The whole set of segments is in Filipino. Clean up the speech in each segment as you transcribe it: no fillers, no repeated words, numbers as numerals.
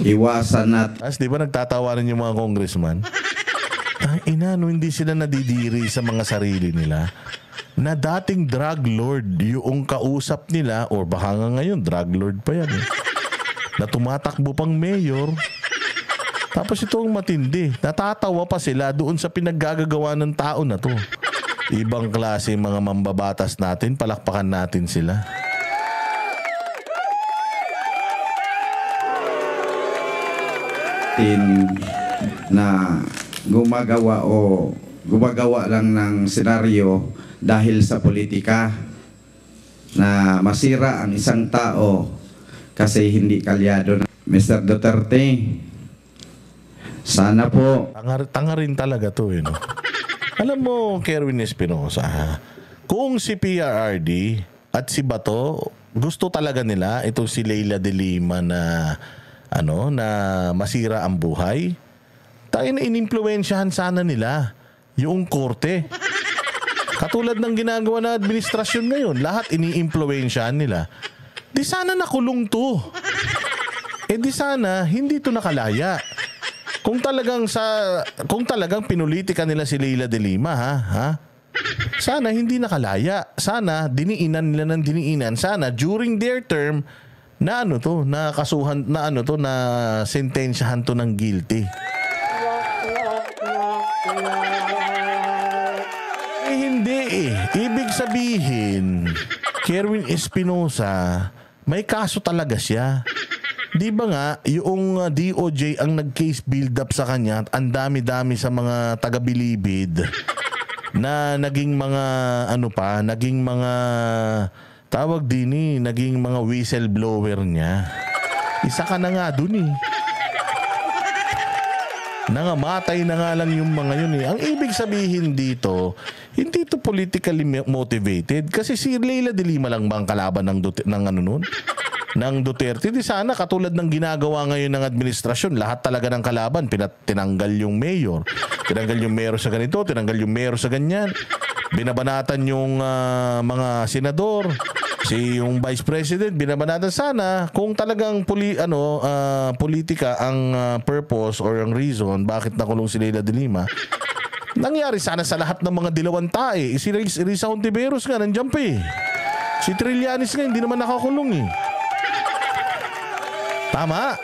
iwasan natin. As di ba nagtatawanan yung mga congressman? Ina, no, hindi sila nadidiri sa mga sarili nila na dating drug lord yung kausap nila, or baka nga ngayon drug lord pa yan na tumatakbo pang mayor. Tapos itong matindi, natatawa pa sila doon sa pinaggagawa ng tao na to. Ibang klase mga mambabatas natin, palakpakan natin sila. Na gumagawa lang ng senaryo dahil sa politika na masira ang isang tao kasi hindi kalyado. Mr. Duterte, sana po tanga rin talaga to no? Alam mo, Kerwin Espinosa, kung si PRRD at si Bato gusto talaga nila itong si Leila de Lima na na masira ang buhay, tayo na inimpluwensyahan sana nila yung korte. Katulad ng ginagawa na administrasyon ngayon, lahat iniimpluwensyahan nila. Di sana nakulong to. Di sana hindi to nakalaya. Kung talagang pinulitika nila si Leila de Lima, sana hindi nakalaya. Sana diniinan nila ng diniinan. Sana during their term na na kasuhan na na sentensyahan to ng guilty. Hindi Ibig sabihin, Kerwin Espinosa, may kaso talaga siya. Di ba nga, yung DOJ ang nag-case build-up sa kanya at ang dami-dami sa mga taga-bilibid na naging mga naging mga tawag din naging mga whistleblower niya. Isa ka na nga dun Nangamatay na nga lang yung mga yun Ang ibig sabihin dito, hindi to politically motivated kasi si Leila de Lima lang bang kalaban ng Duterte. Di sana katulad ng ginagawa ngayon ng administrasyon, lahat talaga ng kalaban, tinanggal yung mayor. Tinanggal yung mayor sa ganito, tinanggal yung mayor sa ganyan. Binabanatan yung mga senador, yung vice president, binabanatan. Sana kung talagang politika ang purpose or ang reason bakit nakulong si Leila de Lima, nangyari sana sa lahat ng mga dilawang tae. Si Risa Hontiveros nga nandiyan pa Si Trillanes nga hindi naman nakakulong Tama.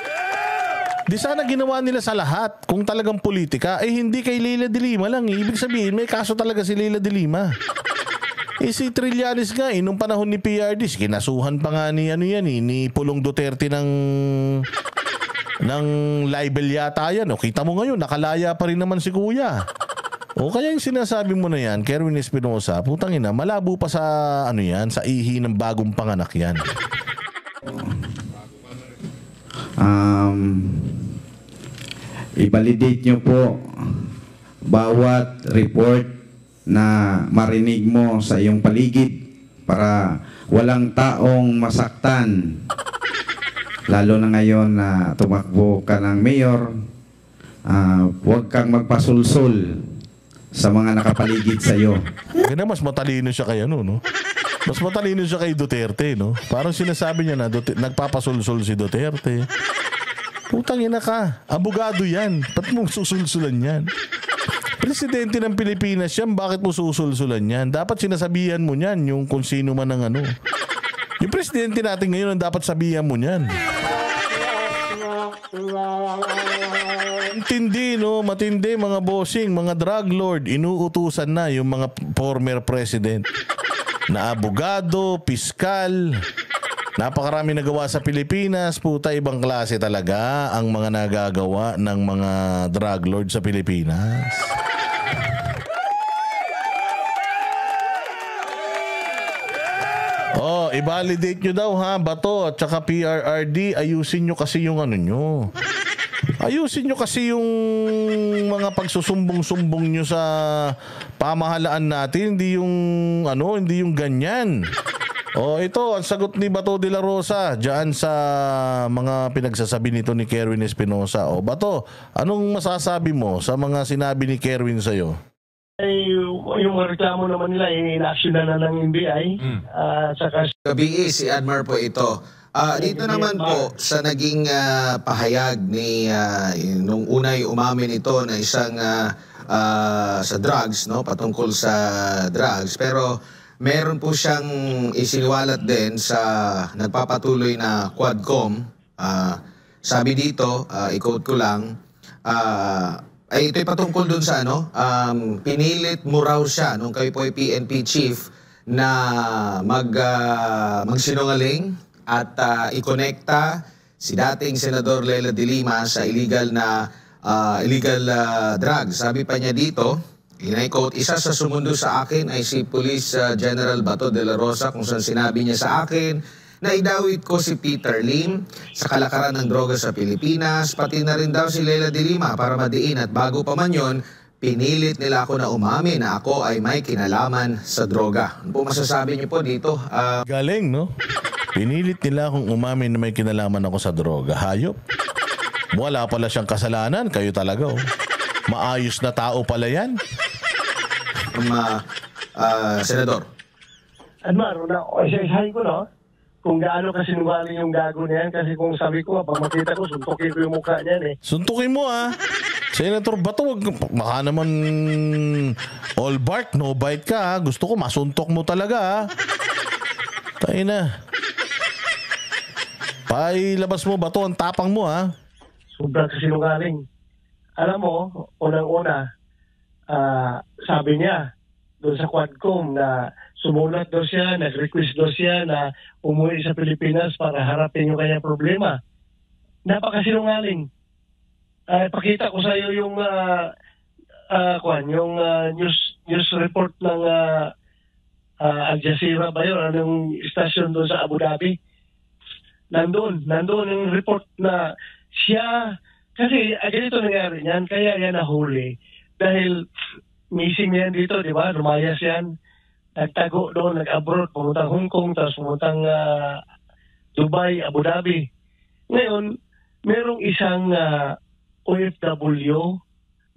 Di sana ginawa nila sa lahat. Kung talagang politika, hindi kay Leila de Lima lang Ibig sabihin, may kaso talaga si Leila de Lima. Si Trillanes nga nung panahon ni PRD, kinasuhan pa nga ni ni Pulong Duterte ng libel yata yan. Kita mo ngayon, nakalaya pa rin naman si kuya. Kaya yung sinasabi mo na yan, Kerwin Espinosa, putang ina, malabo pa sa sa ihi ng bagong panganak yan. I-validate nyo po bawat report na marinig mo sa iyong paligid para walang taong masaktan. Lalo na ngayon na tumakbo ka ng mayor, huwag kang magpasulsul sa mga nakapaligid sa iyo. Kaya mas matalino siya kay Mas matalino siya kay Duterte, Parang sinasabi niya na nagpapasulsul si Duterte. Putang ina ka, abogado yan. Ba't mo susulsulan yan? Presidente ng Pilipinas yan, bakit mo susulsulan yan? Dapat sinasabihan mo yan, yung kung sino man ang Yung presidente natin ngayon ang dapat sabihan mo yan. Matindi mga bossing, mga drug lord, inuutusan na yung mga former president na abogado, piskal. Napakarami nagawa sa Pilipinas. Puta, ibang klase talaga ang mga nagagawa ng mga drug lord sa Pilipinas. I-validate nyo daw Bato at saka PRRD. Ayusin nyo kasi yung nyo. Ayusin nyo kasi yung mga pagsusumbong-sumbong nyo sa pamahalaan natin. Hindi yung ganyan. Ito, ang sagot ni Bato de la Rosa diyan sa mga pinagsasabi nito ni Kerwin Espinosa. Bato, anong masasabi mo sa mga sinabi ni Kerwin sa'yo? Yung reklamo naman nila, in-action na ng NBI. Gabi si Admar po ito. Dito naman po sa naging pahayag ni nung unay umamin ito na isang sa drugs, no, patungkol sa drugs, pero meron po siyang isiniwalat din sa nagpapatuloy na Quadcom. Sabi dito, i-quote ko lang, ay ito'y patungkol dun sa pinilit mo raw siya nung kayo po ay PNP chief na magsinungaling at ikonekta si dating Senador Leila de Lima sa illegal drugs. Sabi pa niya dito, in-quote, isa sa sumundo sa akin ay si Police General Bato de la Rosa, kung saan sinabi niya sa akin na idawit ko si Peter Lim sa kalakaran ng droga sa Pilipinas, pati na rin daw si Leila de Lima para madiin, at bago pa man yon, pinilit nila ako na umamin na ako ay may kinalaman sa droga. Ano po masasabi niyo po dito? Galing, no? Pinilit nila akong umamin na may kinalaman ako sa droga. Hayop. Wala pala siyang kasalanan. Kayo talaga, oh. Maayos na tao pala yan. Senador. Admar, isa-isahin ko, no? Kung gaano kasi sinungaling yung gago na yan. Kasi kung sabi ko, pag makita ko, suntukin ko yung mukha niyan, eh. Suntukin mo, Senator Bato, baka naman all bark, no bite ka, Gusto ko masuntok mo talaga, Tayo na. Pailabas mo, Bato, ang tapang mo, Sobrang kasinungaling. Alam mo, unang-una, sabi niya doon sa Quadcom na sumulat daw siya, nag-request daw siya na umuwi sa Pilipinas para harapin yung kanyang problema. Napakasinungaling. Pakita ko sa iyo yung news report ng Al Jazeera ba yun? Anong station doon sa Abu Dhabi? Nandun yung report na siya, kasi ganito nangyari niyan, kaya yan nahuli. Dahil missing yan dito, di ba? Lumayas yan. Nagtago doon, nag-abroad, pumuntang Hong Kong, tapos pumuntang Dubai, Abu Dhabi. Ngayon, merong isang OFW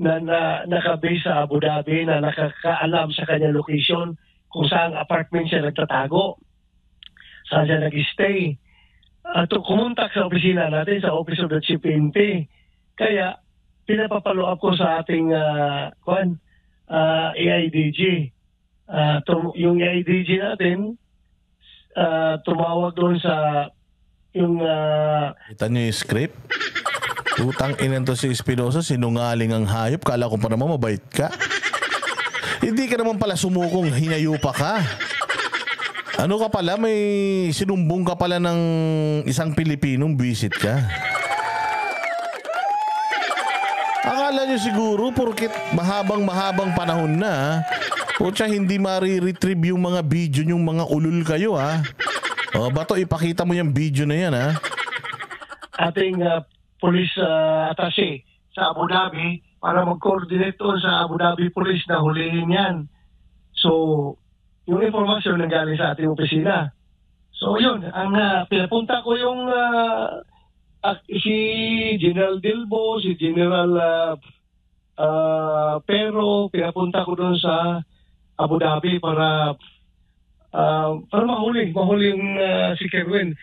na nakabase sa Abu Dhabi na nakakaalam sa kanyang location kung saan apartment siya nagtatago, saan siya nag-stay. At kumontak sa opisina natin, sa Office of the Chief PNP. Kaya, pinapapalo up ko sa ating AIDG. Yung AIDG natin, tumawag doon sa yung... Kita niyo yung script? Utang inan to si Espinosa, sinungaling ang hayop. Kala ko pa naman mabait ka. Hindi ka naman pala sumukong hinayupa ka. Ano ka pala, may sinumbong ka pala ng isang Pilipinong visit ka. Akala nyo siguro, porkit mahabang panahon na, Pucha, hindi mari-retrieve yung mga video yung mga ulul kayo, O, Bato, ipakita mo yung video na yan, Ating police attaché sa Abu Dhabi para mag-coordinate doon sa Abu Dhabi Police na hulihin yan. So, yung informasyon nanggaling sa ating opisina. So, yun. Ang pinapunta ko yung si General Dilbo, si General Pero, pinapunta ko doon sa Abu Dhabi para mahuli yung si Kerwin.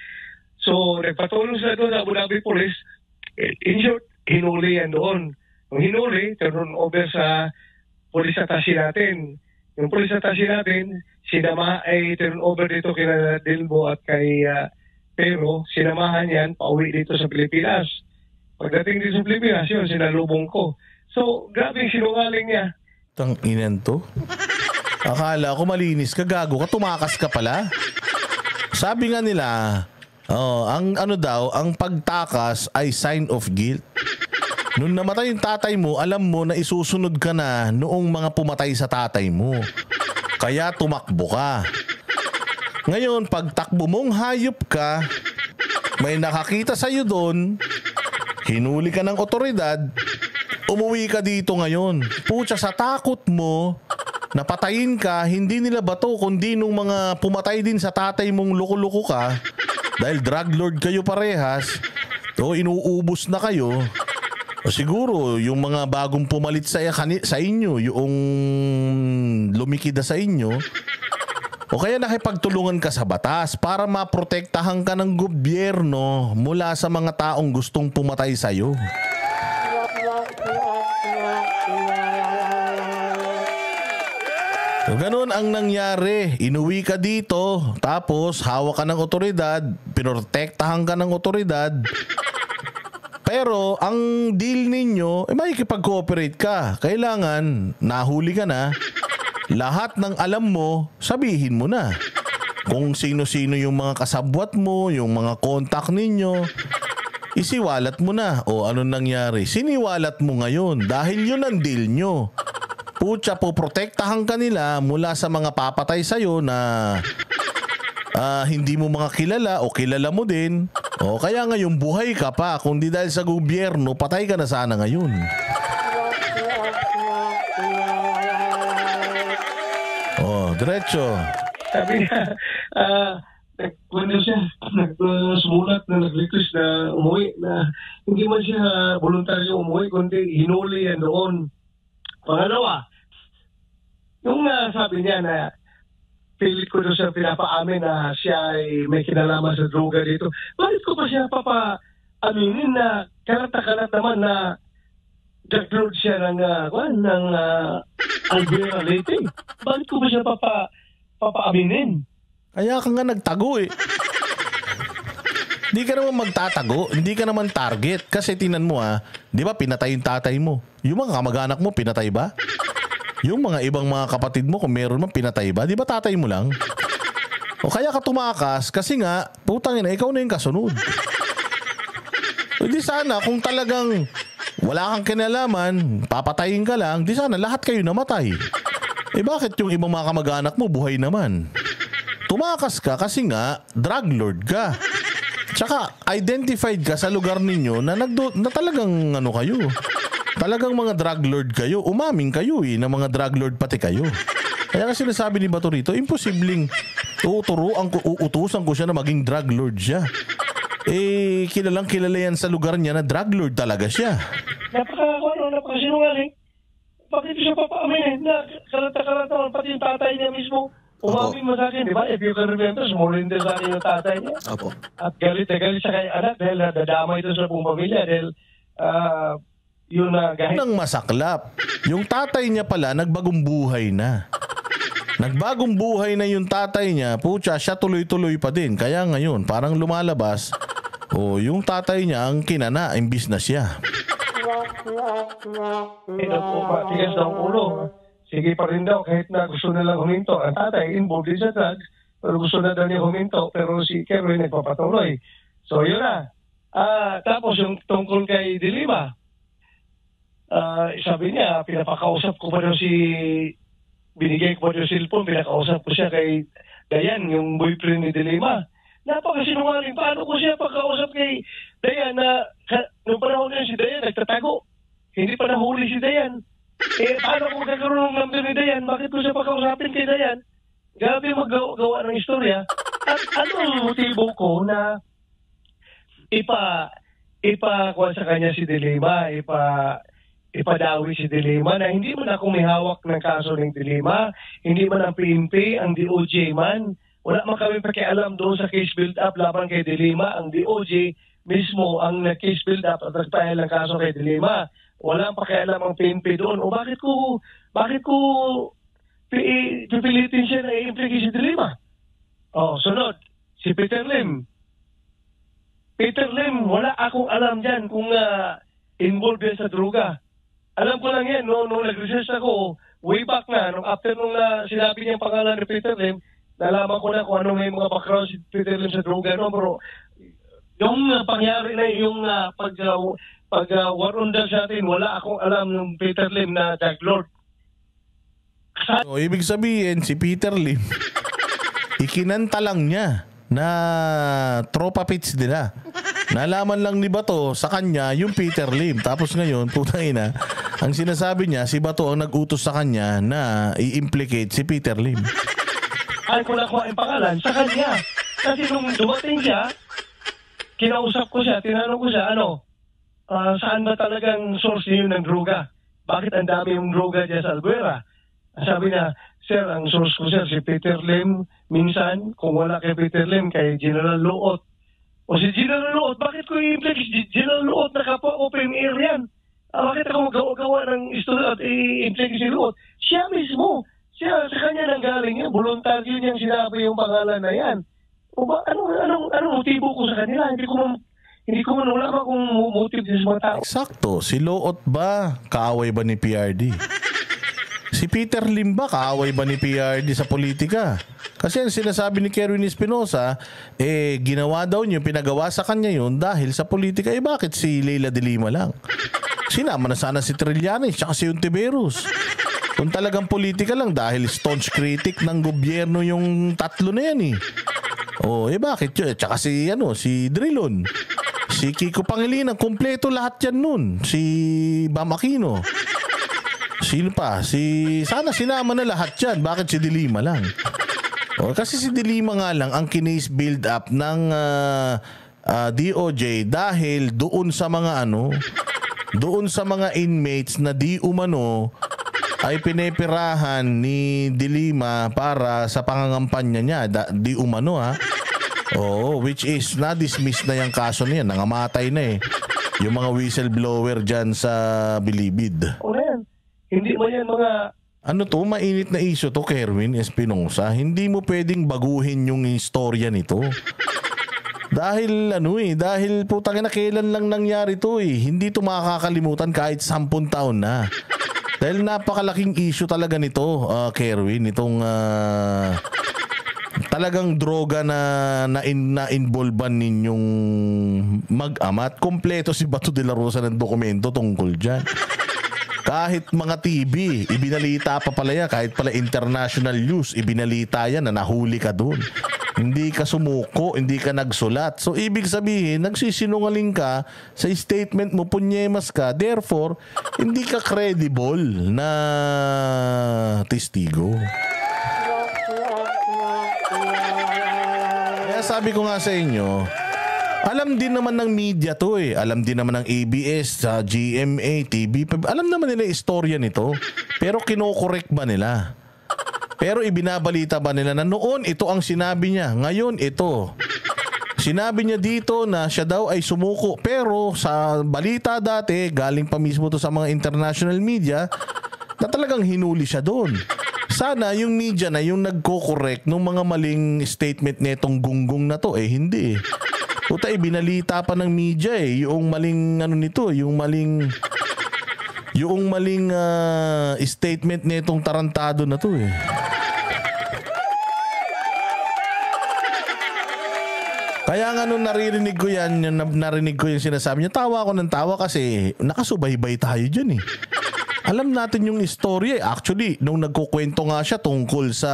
So, nagpatulong sila doon sa Abu Dhabi Police. In short, hinuli yan doon. Nung hinuli, turn over sa police attaché natin. Yung police attaché natin, turn over dito kina Dilbo at kay Pero, sinamahan yan, pauwi dito sa Pilipinas. Pagdating dito sa Pilipinas, yun, sinalubong ko. So, grabe yung sinungaling niya. Tang inan to. Akala ko malinis ka, gago ka, tumakas ka pala. Sabi nga nila, ang pagtakas ay sign of guilt. Nung namatay yung tatay mo, alam mo na isusunod ka na noong mga pumatay sa tatay mo. Kaya tumakbo ka. Ngayon, pag takbo mong hayop ka, may nakakita sa'yo doon, hinuli ka ng otoridad, umuwi ka dito ngayon. Pucha, sa takot mo, napatayin ka, hindi nila Bato, kundi nung mga pumatay din sa tatay mong loko-loko ka, dahil drug lord kayo parehas, o inuubos na kayo, o siguro yung mga bagong pumalit sa inyo, yung lumikida sa inyo, O kaya nakipagtulungan ka sa batas para maprotektahan ka ng gobyerno mula sa mga taong gustong pumatay sa'yo. So, ganun ang nangyari. Inuwi ka dito, tapos hawak ka ng otoridad, pinotektahan ka ng otoridad. Pero ang deal ninyo, makikipag-cooperate ka. Kailangan, nahuli ka na, lahat ng alam mo, sabihin mo na. Kung sino-sino yung mga kasabwat mo, yung mga contact ninyo, isiwalat mo na. O ano nangyari? Siniwalat mo ngayon dahil yun ang deal nyo. Putya, poprotektahan ka nila mula sa mga papatay sa'yo na hindi mo mga kilala o kilala mo din. O kaya ngayon buhay ka pa, kundi dahil sa gobyerno, patay ka na sana ngayon. O, diretso. Sabi niya, nagkwento siya, sumulat na nag-request na umuwi, na hindi man siya voluntaryo umuwi, kundi hinuli yan doon. Pangalawa, yung sabi niya na pilit ko doon siya pinapaamin na siya ay may kinalaman sa droga dito, bakit ko pa siya papaaminin na karat naman na drug lord siya ng Albuera Leyte? Bakit ko pa siya papaaminin? Kaya ka nga nagtago eh. Hindi ka naman magtatago, hindi ka naman target. Kasi tinan mo di ba pinatay yung tatay mo? Yung mga kamag-anak mo, pinatay ba? Yung mga ibang mga kapatid mo, kung meron man, pinatay ba? Di ba tatay mo lang? O kaya ka tumakas kasi nga, putang ina, ikaw na yung kasunod. O di sana, kung talagang wala kang kinalaman, papatayin ka lang, di sana lahat kayo namatay. Bakit yung ibang mga kamag-anak mo, buhay naman? Tumakas ka kasi nga, drug lord ka. Tsaka, identified ka sa lugar ninyo na talagang kayo. Talagang mga drug lord kayo. Umaming kayo na mga drug lord pati kayo. Kaya kasi sinasabi ni Bato rito, imposibleng uutusan ko siya na maging drug lord siya. Kilalang kilala yan sa lugar niya na drug lord talaga siya. Napakasinungaling. Bakit siya papaaminin na karata-karata pati yung tatay niya mismo? Umaming mo sa akin, di ba? If you can remember, sumulindi sa akin yung tatay niya. Opo. At galit siya kay anak dahil nadadamay ito sa buong pamilya dahil yun na gahit. Ang masaklap, yung tatay niya pala nagbagong buhay na. Nagbagong buhay na yung tatay niya, putya, siya tuloy-tuloy pa din. Kaya ngayon, parang lumalabas, yung tatay niya ang kinana, imbis na siya. Ito po, matigas daw ang ulo. Sige pa rin daw, kahit na gusto nilang huminto. Ang tatay, involved din sa drugs, pero gusto na daw niya huminto, pero si Kevin nagpapatuloy. So yun na. Tapos yung tungkol kay Dilima, sabi niya, pinapakausap ko pa daw binigay ko pa daw cellphone, pinakausap ko siya kay Dayan, yung boyfriend ni Dilima. Napakasinungaling, paano ko siya pagkausap kay Dayan na nung panahon niya si Dayan nagtatago. Hindi pa nahuli si Dayan. Paano kung kakaroon ng number ni Dayan? Bakit ko siya pakausapin kay Dayan? Grabe maggawa ng istorya. At ano ang motibo ko na ipakuha sa kanya si Dilima, ipadawi si Dilima na hindi man ako may hawak ng kaso ng Dilima, hindi man ang PNP, ang DOJ man. Wala man kami pakialam doon sa case build-up laban kay Dilima. Ang DOJ mismo ang case build-up at nagpahil ng kaso kay Dilima. Walang pakialam ang PNP doon. O bakit ko pipilitin siya na i-implicate si Dilima? Sunod, si Peter Lim. Peter Lim, wala akong alam dyan kung involved yan sa droga. Alam ko lang yan, nung nag-research ako, way back na, after nung sinabi niya ang pangalan ni Peter Lim, nalaman ko na kung ano may mga background si Peter Lim sa droga. No? Pero yung pangyari na yung pag-warundal sa atin, wala akong alam ng Peter Lim na drug lord. So, ibig sabihin, si Peter Lim, ikinanta lang niya na tropa pits nila. Nalaman lang ni Bato sa kanya yung Peter Lim. Tapos ngayon, putangina, ang sinasabi niya, si Bato ang nag-utos sa kanya na i-implicate si Peter Lim. Ay ko nakuha ang pangalan sa kanya. Kasi nung dumating siya, kinausap ko siya, tinanong ko siya, saan ba talagang source niyo ng droga? Bakit ang dami yung droga dyan sa Albuera? Sabi na, sir, ang source ko sir, si Peter Lim, minsan, kung wala kay Peter Lim, kay General Luot. O si General Luot, bakit ko i-implex? General Luot, naka-open air yan. Bakit ako gawa ng istorya at i-implex si Luot? Siya mismo, siya, sa kanya nanggaling yan, voluntaryo niyang sinabi yung pangalan na yan. O ba, anong motibo ko sa kanila? Hindi ko man wala ba kung motive sa mga tao. Eksakto. Si Luot ba? Kaaway ba ni PRD? Si Peter Lim ba? Kaaway ba ni PRD sa politika? Kasi ang sinasabi ni Kerwin Espinosa, ginawa daw niyo, pinagawa sa kanya yun dahil sa politika. Bakit si Leila de Lima lang? Sinama na sana si Trillanes tsaka si Ontiveros. Kung talagang politika lang dahil staunch critic ng gobyerno yung tatlo na yan bakit yun? Tsaka si Drilon. Si Kiko Pangilinan, kompleto lahat yan nun. Si Bam Aquino. Sino pa? Sana sinama na lahat yan. Bakit si De Lima lang? Kasi si De Lima nga lang ang kinase build up ng DOJ dahil doon sa mga inmates na di umano ay pinepirahan ni De Lima para sa pangangampanya niya. Di umano which is na-dismiss na yung kaso niya. Nangamatay na yung mga whistleblower dyan sa Bilibid. Yan. Hindi mo yan mga... Mainit na issue to, Kerwin Espinosa. Hindi mo pwedeng baguhin yung istorya nito. Dahil putang ina, kailan lang nangyari to Hindi to makakalimutan kahit 10 taon na. Dahil napakalaking issue talaga nito, Kerwin, itong talagang droga na involvean ninyong mag-ama at kompleto si Bato de la Rosa ng dokumento tungkol dyan. Kahit mga TV, ibinalita pa pala yan. Kahit pala international news, ibinalita yan na nahuli ka doon. Hindi ka sumuko, hindi ka nagsulat. So, ibig sabihin, nagsisinungaling ka sa statement mo, punyemas ka. Therefore, hindi ka credible na testigo. Kaya sabi ko nga sa inyo, alam din naman ng media to Alam din naman ng ABS, sa GMA, TV5. Alam naman nila yung istorya nito. Pero kinokorek ba nila? Pero ibinabalita ba nila na noon ito ang sinabi niya, ngayon ito. Sinabi niya dito na siya daw ay sumuko. Pero sa balita dati, galing pa mismo to sa mga international media, na talagang hinuli siya doon. Sana yung media na yung nagko-correct ng mga maling statement netong gunggong na to, hindi Puta, binalita pa ng media yung maling yung maling statement nitong tarantado na to Kaya nga nung narinig ko yung sinasabi niya, tawa ako ng tawa kasi nakasubaybay tayo dyan Alam natin yung istorya Actually, nung nagkukwento nga siya tungkol sa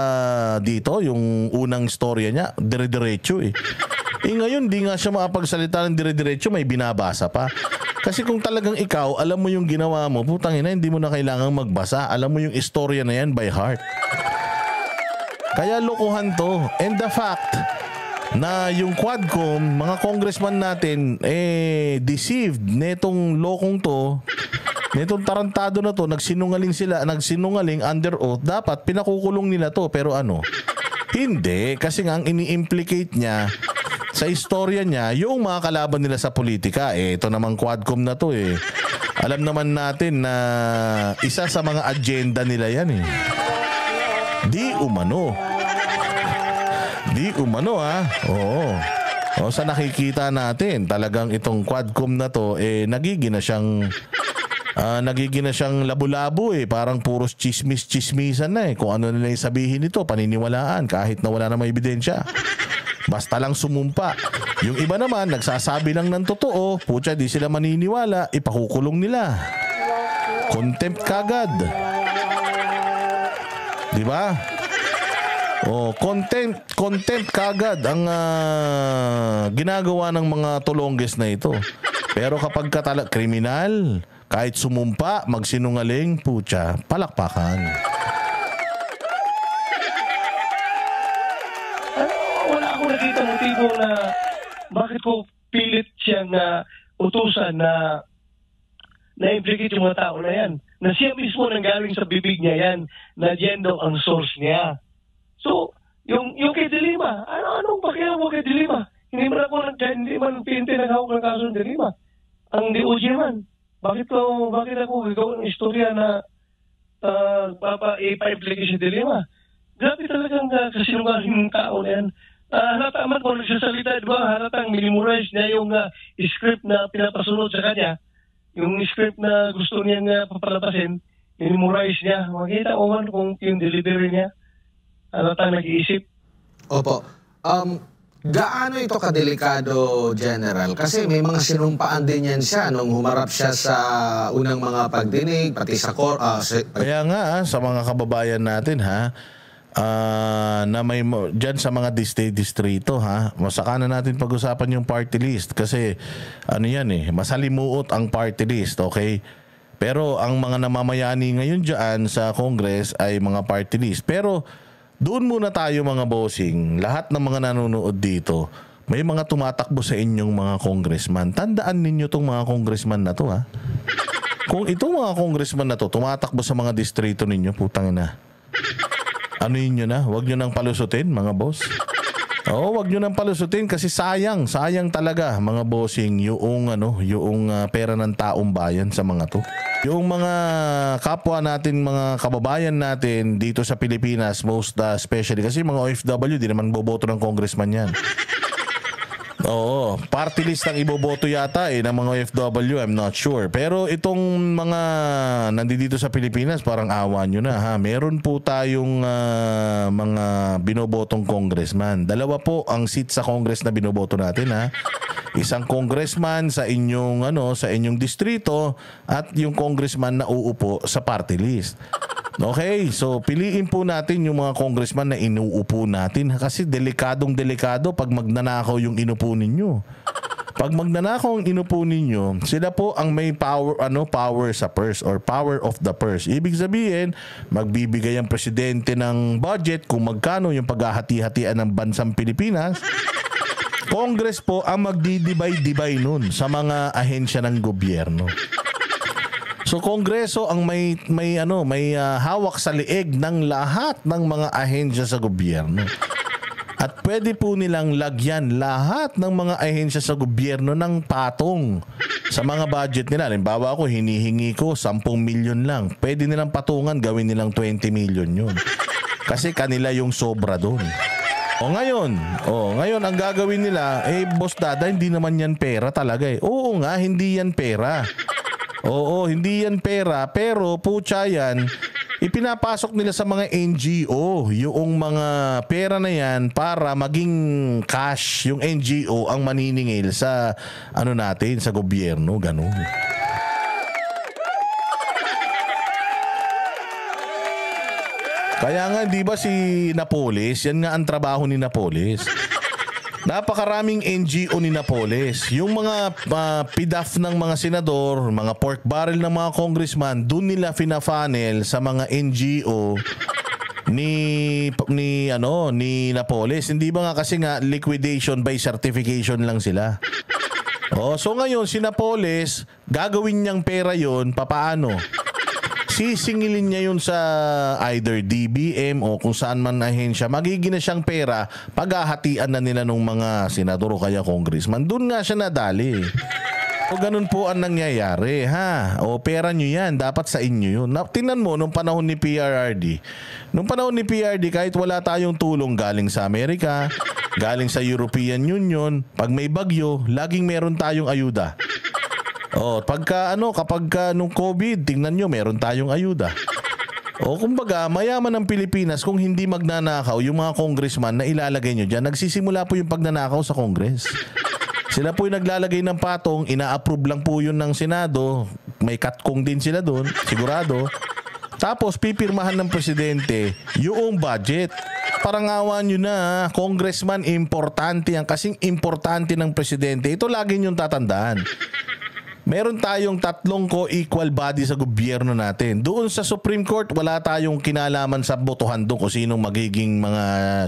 dito, yung unang istorya niya, dire-diretso ngayon, di nga siya makapagsalita ng dire-diretso, may binabasa pa. Kasi kung talagang ikaw, alam mo yung ginawa mo, putang ina, hindi mo na kailangang magbasa. Alam mo yung istorya na yan by heart. Kaya lokohan to. And the fact na yung Quadcom, mga congressman natin, deceived netong lokong to, netong tarantado na to, nagsinungaling under oath, dapat pinakukulong nila to. Pero hindi. Kasi nga ang ini-implicate niya sa istorya niya, yung mga kalaban nila sa politika, ito namang Quadcom na to Alam naman natin na isa sa mga agenda nila yan Di umano Oo. Sa nakikita natin, talagang itong Quadcom na to, nagiging na siyang labo-labo Parang puros chismis-chismisan na Kung ano nila yung sabihin nito, paniniwalaan kahit na wala namang ebidensya. Basta lang sumumpa. Yung iba naman, nagsasabi lang ng totoo, putya, di sila maniniwala, ipakukulong nila. Contempt kagad. Di ba? Contempt kagad ang ginagawa ng mga tulongges na ito. Pero kapag kriminal, kahit sumumpa, magsinungaling, putya, palakpakan. Nakita motibo na bakit ko pilit siyang utusan na na-implicate yung mga tao na yan. Na siya mismo nanggaling sa bibig niya yan, na diyan daw ang source niya. So, yung kay De Lima, anong pakialam mo kay De Lima? Hindi man PNP naghawak ng kaso ng De Lima. Ang DOJ man. Bakit ako gagawa ng istorya na ipa-implicate si De Lima? Grabe talagang kasinungaling ng tao na yan. Halata man kung nagsasalita, di ba? Halatang minimorize niya yung script na pinapasunod sa kanya. Yung script na gusto niya papalabasin, minimorize niya. Makita ko man kung yung delivery niya. Halatang nag-iisip. Opo. Gaano ito kadelikado, General? Kasi may mga sinumpaan din yan siya nung humarap siya sa unang mga pagdinig, pati sa Kaya nga, sa mga kababayan natin, na may dyan sa mga distrito, masaka na natin pag-usapan yung party list kasi yan masalimuot ang party list, okay? Pero ang mga namamayani ngayon dyan sa Congress ay mga party list. Pero doon muna tayo mga bossing, lahat ng mga nanonood dito, may mga tumatakbo sa inyong mga congressman. Tandaan ninyo tong mga congressman na to, Kung itong mga congressman na to tumatakbo sa mga distrito ninyo, putang ina. Ano yun na? Huwag nyo nang palusutin, mga boss. Oo, huwag nyo nang palusutin kasi sayang talaga, mga bossing, yung pera ng taong bayan sa mga to. Yung mga kapwa natin, mga kababayan natin dito sa Pilipinas, most especially kasi mga OFW, di naman boboto ng congressman yan. Oo, party list ang iboboto yata ng mga OFW, I'm not sure. Pero itong mga nandito sa Pilipinas, parang awa nyo na Meron po tayong mga binobotong congressman. Dalawa po ang seat sa Congress na binoboto natin Isang congressman sa inyong distrito at yung congressman na uupo sa party list. Okay, so piliin po natin yung mga congressman na inuupo natin kasi delikadong-delikado pag magnanakaw yung inupo ninyo. Pag magnanakaw ang inupo ninyo, sila po ang may power sa purse or power of the purse. Ibig sabihin, magbibigay ang presidente ng budget kung magkano yung paghahati-hatian ng bansang Pilipinas. Congress po ang magdidibay-dibay nun sa mga ahensya ng gobyerno. So Kongreso ang may hawak sa liig ng lahat ng mga ahensya sa gobyerno. At pwede po nilang lagyan lahat ng mga ahensya sa gobyerno ng patong sa mga budget nila. Halimbawa ako, hinihingi ko 10 milyon lang. Pwede nilang patungan, gawin nilang 20 milyon yun. Kasi kanila yung sobra doon. Ngayon ang gagawin nila, Boss Dada, hindi naman yan pera talaga Oo nga, hindi yan pera. Oo, hindi yan pera, pero putya yan, ipinapasok nila sa mga NGO, yung mga pera na yan para maging cash, yung NGO ang maniningil sa natin, sa gobyerno, ganun. Kaya nga, di ba si Napoles, yan nga ang trabaho ni Napoles. Napakaraming NGO ni Napoles. Yung mga PDAF ng mga senador, mga pork barrel ng mga congressman, doon nila fina-funnel sa mga NGO ni Napoles. Hindi ba nga kasi nga liquidation by certification lang sila. So ngayon si Napoles, gagawin niyang pera yon papaano? Sisingilin niya yun sa either DBM o kung saan man ahensya, magiging na siyang pera, paghahatian na nila ng mga senador o kaya congressman. Doon nga siya nadali. O ganun po ang nangyayari, O pera nyo yan, dapat sa inyo yun. Tingnan mo, nung panahon ni PRRD. Nung panahon ni PRRD, kahit wala tayong tulong galing sa Amerika, galing sa European Union, pag may bagyo, laging meron tayong ayuda. Kapag nung COVID, tingnan nyo, meron tayong ayuda. Kumbaga, mayaman ng Pilipinas kung hindi magnanakaw yung mga congressman na ilalagay nyo dyan. Nagsisimula po yung pagnanakaw sa Congress. Sila po yung naglalagay ng patong, ina-approve lang po yun ng Senado. May katkong din sila doon, sigurado. Tapos, pipirmahan ng presidente yung budget. Parang awa nyo na, congressman, importante yan. Kasing importante ng presidente. Ito lagi nyong tatandaan. Meron tayong 3 co-equal body sa gobyerno natin. Doon sa Supreme Court, wala tayong kinalaman sa botohan doon kung sinong magiging mga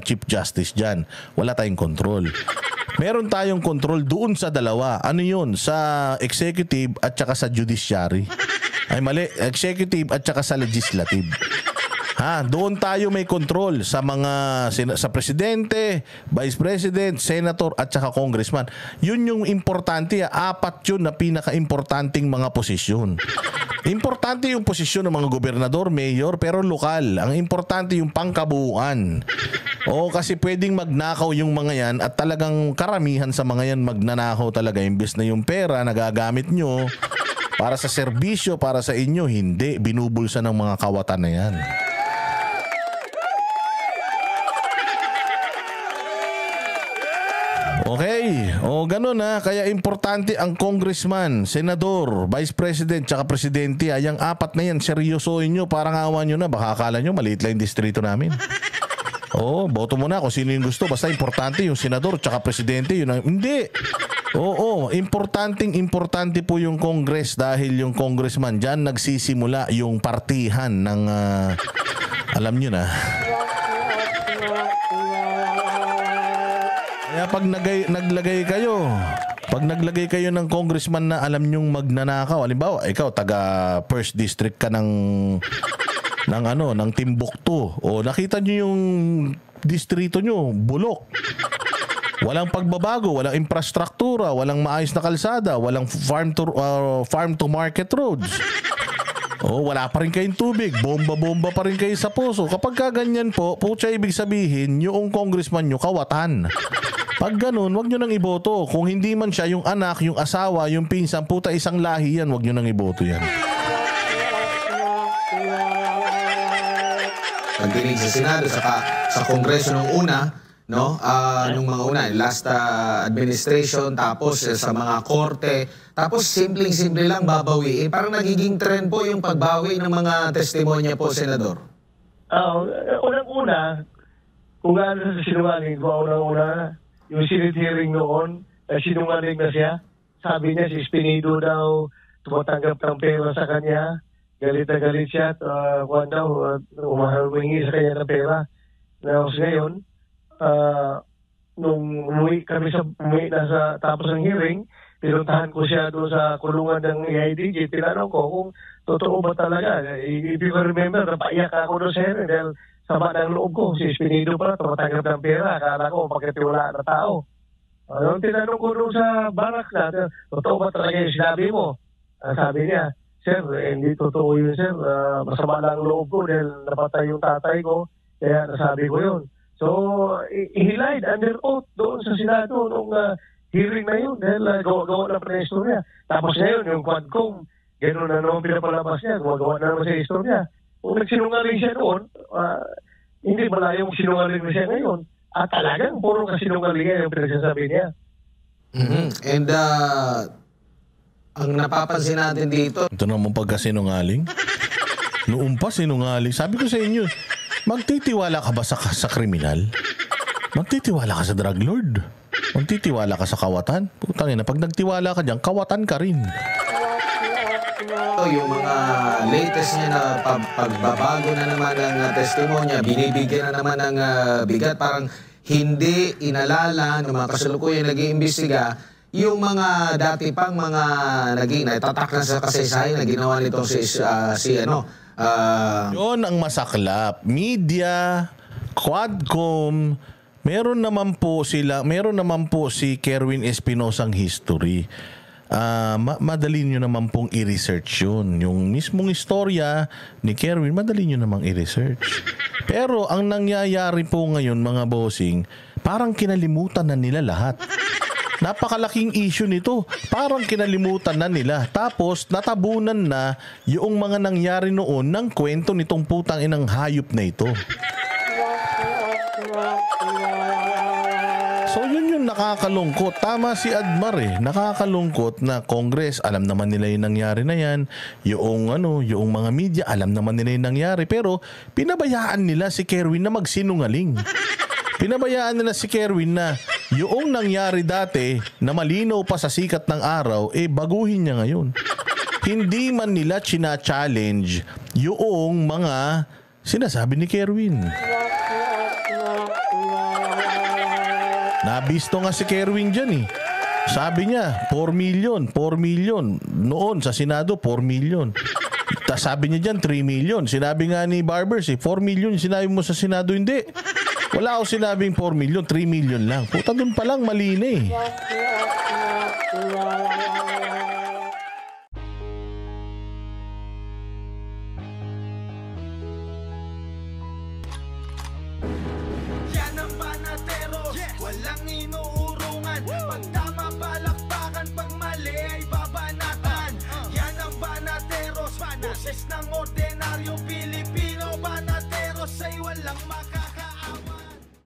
Chief Justice dyan. Wala tayong control. Meron tayong control doon sa dalawa. Ano yun? Sa executive at saka sa judiciary. Ay mali, executive at saka sa legislative. Doon tayo may control sa mga sa presidente, vice president, senator at saka congressman. Yun yung importante, 4 yun na pinaka-importanting mga posisyon. Importante yung posisyon ng mga gobernador, mayor, pero lokal. Ang importante yung pangkabuuan. Kasi pwedeng magnakaw yung mga yan at talagang karamihan sa mga yan magnanakaw talaga. Imbes na yung pera na gagamit nyo para sa serbisyo, para sa inyo, hindi. Binubulsa ng mga kawatan na yan. Okay. Ganun Kaya importante ang congressman, senador, vice president, tsaka presidente. Yung 4 na yan, seryosoin nyo. Parang awan nyo na. Baka akala nyo, maliit lang yung distrito namin. Boto mo na kung sino yung gusto. Basta importante yung senador tsaka presidente. Hindi. Importante po yung Congress dahil yung congressman dyan nagsisimula yung partihan ng alam nyo na. Kaya pag naglagay kayo ng congressman na alam nyong magnanakaw, halimbawa ikaw taga First District ka ng Timbuktu, nakita nyo yung distrito nyo bulok, walang pagbabago, walang infrastruktura, walang maayos na kalsada, walang farm to market roads, wala pa rin kayong tubig, bomba pa rin kayo sa puso. Kapag ganyan po, pucha, ibig sabihin yung congressman nyo kawatan. Pag ganun, wag nyo nang iboto. Kung hindi man siya yung anak, yung asawa, yung pinsan, puta, isang lahi yan, wag nyo nang iboto yan. Pagdinig sa Senado, sa Kongreso nung una, nung mga una, last administration, tapos sa mga korte, tapos simpleng-simple lang babawi. Parang nagiging trend po yung pagbawi ng mga testimonya po, Senador. Unang-una, kung ano sa sinungaling ko, unang-una, yung Senate hearing noon, sinungaling na siya. Sabi niya, si Espinido daw, tumatanggap ng pera sa kanya. Galit na galit siya at umahamingi sa kanya ng pera. Ngayon, nung umuwi na sa tapos ng hearing, pinuntahan ko siya doon sa kulungan ng AIDG. Tinanong ko kung totoo ba talaga. If you remember, napaiyak ako doon sa hearing dahil sama ng loob ko. Si Espinido pala, tumatanggap ng pera. Akala ko, pakitiwala na tao. Tinanong ko doon sa barak na, totoo ba talaga yung sinabi mo? Sabi niya, Sir, hindi totoo yun, sir. Masama lang loob ko dahil napatay yung tatay ko. Kaya nasabi ko yun. So, he lied under oath doon sa Senado nung hearing na yun dahil gawa na pa na istorya. Tapos ngayon, yung Quadcom, gano'n na naman pinapalabas niya, gumagawa na naman siya istorya. Kung nagsinungaling siya noon, hindi malayong sinungaling na siya ngayon. At talagang puro kasinungalingan yung pinagsasabi niya. Mm-hmm. And ang napapansin natin dito, ito naman pagkasinungaling. Noon pa sinungaling. Sabi ko sa inyo, magtitiwala ka ba sa kriminal? Magtitiwala ka sa drug lord? Magtitiwala ka sa kawatan? Putang ina, pag nagtiwala ka diyan, kawatan ka rin. yung mga latest niya na pagbabago na naman ng testimonya, binibigyan na naman ng bigat, parang hindi inalala ng mga kasalukuyan nag-iimbestiga yung mga dati pang mga naging natatak na sa kasaysayan na ginawa nitong yun ang masaklap. Media, Quadcom, meron naman po si Kerwin Espinosang history. Madali nyo naman pong i-research yun. Yung mismong istorya ni Kerwin, madali nyo namang i-research. Pero ang nangyayari po ngayon, mga bossing, parang kinalimutan na nila lahat. Napakalaking issue nito. Parang kinalimutan na nila. Tapos natabunan na yung mga nangyari noon ng kwento nitong putang inang hayop na ito. So yun yung nakakalungkot. Tama si Admar nakakalungkot na Congress, alam naman nila yung nangyari na yan. Yung mga media, alam naman nila yung nangyari. Pero pinabayaan nila si Kerwin na magsinungaling. Pinabayaan nila si Kerwin na yung nangyari dati na malinaw pa sa sikat ng araw, baguhin niya ngayon. Hindi man nila china-challenge yung mga sinasabi ni Kerwin. Nabisto nga si Kerwin dyan eh. Sabi niya, 4 million. Noon sa Senado, 4 million. Tapos sabi niya dyan, 3 million. Sinabi nga ni Barbers 4 million. Sinabi mo sa Senado, hindi. Wala ako sinabing 4 million, 3 million lang. Puta, dun pa lang mali na eh. Yan ang Banateros, walang inuurungan. Pag tama palakpakan, pag mali ay babanatan. Yan ang Banateros, boses ng ordinaryong Pilipino.